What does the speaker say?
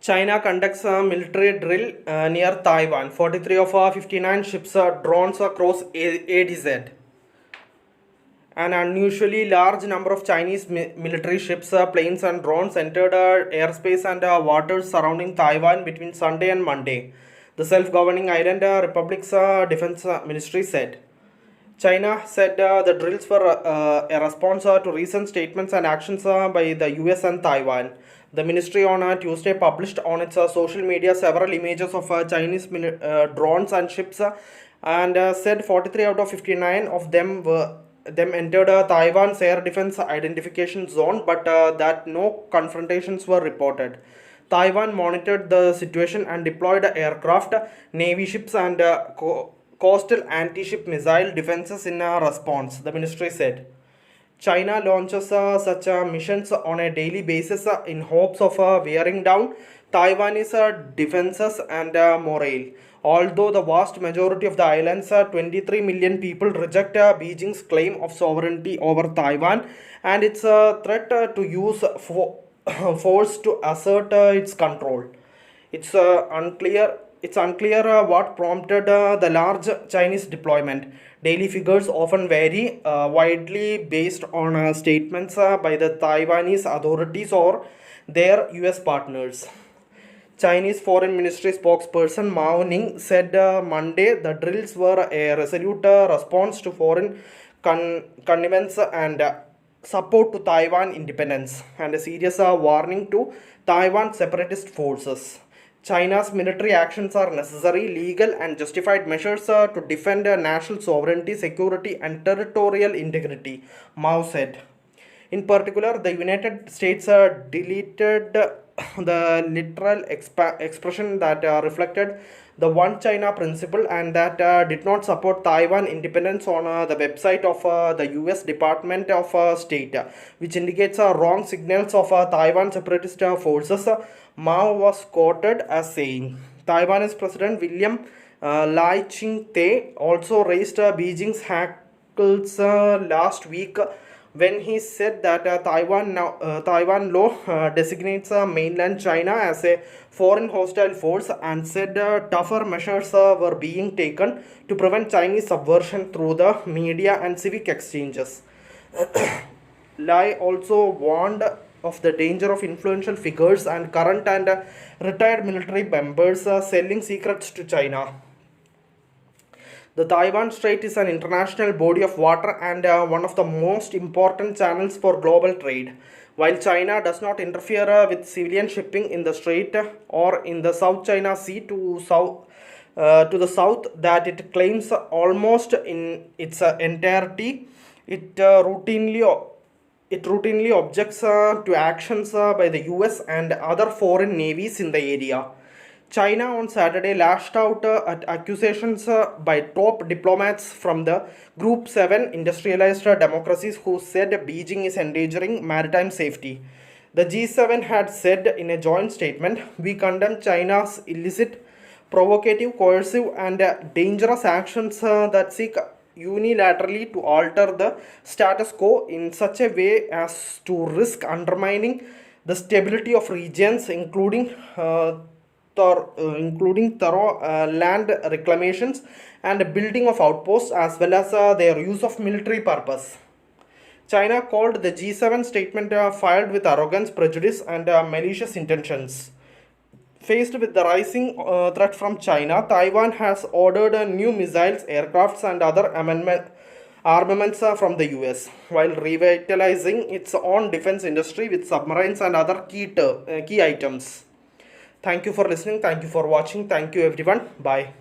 China conducts a military drill near Taiwan. 43 of 59 ships drones across ADZ. An unusually large number of Chinese military ships, planes, and drones entered airspace and waters surrounding Taiwan between Sunday and Monday, the self governing island republic's defense ministry said. China said the drills were a response to recent statements and actions by the US and Taiwan. The ministry on Tuesday published on its social media several images of Chinese drones and ships and said 43 out of 59 of them entered Taiwan's air defense identification zone, but that no confrontations were reported. Taiwan monitored the situation and deployed aircraft, navy ships, and coastal anti-ship missile defenses in response, the ministry said. China launches such missions on a daily basis in hopes of wearing down Taiwanese defenses and morale. Although the vast majority of the island's 23 million people reject Beijing's claim of sovereignty over Taiwan and its threat to use force to assert its control. It's unclear what prompted the large Chinese deployment. Daily figures often vary widely based on statements by the Taiwanese authorities or their US partners. Chinese Foreign Ministry spokesperson Mao Ning said Monday the drills were a resolute response to foreign connivance and support to Taiwan independence and a serious warning to Taiwan separatist forces. China's military actions are necessary, legal, and justified measures to defend national sovereignty, security, and territorial integrity, Mao said. In particular, the United States deleted the literal expression that reflected the One China principle and that did not support Taiwan independence on the website of the US Department of State, which indicates wrong signals of Taiwan separatist forces. Mao was quoted as saying, Taiwanese President William Lai Ching-te also raised Beijing's hackles last week when he said that Taiwan law designates mainland China as a foreign hostile force and said tougher measures were being taken to prevent Chinese subversion through the media and civic exchanges. Lai also warned of the danger of influential figures and current and retired military members selling secrets to China. The Taiwan Strait is an international body of water and one of the most important channels for global trade. While China does not interfere with civilian shipping in the strait or in the South China Sea to the south that it claims almost in its entirety, it routinely objects to actions by the US and other foreign navies in the area. China on Saturday lashed out at accusations by top diplomats from the Group 7 industrialized democracies who said Beijing is endangering maritime safety. The G7 had said in a joint statement, we condemn China's illicit, provocative, coercive, and dangerous actions that seek unilaterally to alter the status quo in such a way as to risk undermining the stability of regions, including thorough land reclamations and building of outposts as well as their use of military purpose. China called the G7 statement filed with arrogance, prejudice, and malicious intentions. Faced with the rising threat from China, Taiwan has ordered new missiles, aircrafts, and other armaments from the US, while revitalizing its own defense industry with submarines and other key items. Thank you for listening. Thank you for watching. Thank you, everyone. Bye.